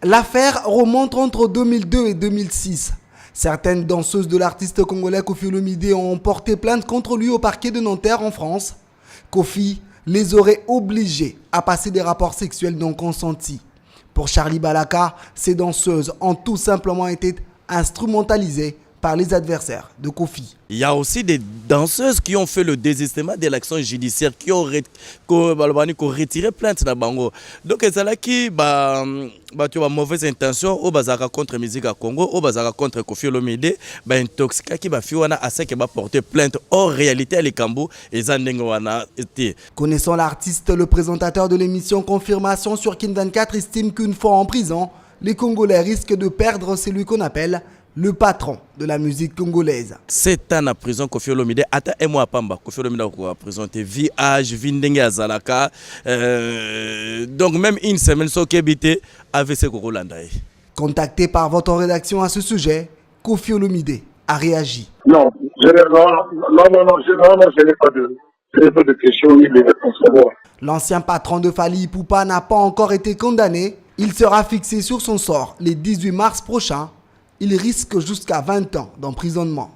L'affaire remonte entre 2002 et 2006. Certaines danseuses de l'artiste congolais Koffi Olomide ont porté plainte contre lui au parquet de Nanterre en France. Koffi les aurait obligées à passer des rapports sexuels non consentis. Pour Charlie Balaka, ces danseuses ont tout simplement été instrumentalisées par les adversaires de Koffi. Il y a aussi des danseuses qui ont fait le désistement de l'action judiciaire, qui ont retiré plainte na bango. Donc ils ont qui tu as mauvaise intention au bazaka contre musique à Congo, au bazaka contre Koffi Olomide, intoxiqué qui va fiona à ce qui va porter plainte. En réalité les Kambu et Zandengwana été. Connaissant l'artiste, le présentateur de l'émission Confirmation sur Kin 24 estime qu'une fois en prison, les Congolais risquent de perdre celui qu'on appelle le patron de la musique congolaise. 7 ans en prison, Koffi Olomide, attends un mois pamba, Koffi Olomide a présenté vie, âge, vindenge à Zalaka. Donc même une semaine, so kebité avec ce Kokolandaï. Contacté par votre rédaction à ce sujet, Koffi Olomide a réagi. Non, je n'ai pas de questions ni de réponses à moi. L'ancien patron de Fally Ipupa n'a pas encore été condamné. Il sera fixé sur son sort le 18 mars prochain. Il risque jusqu'à 20 ans d'emprisonnement.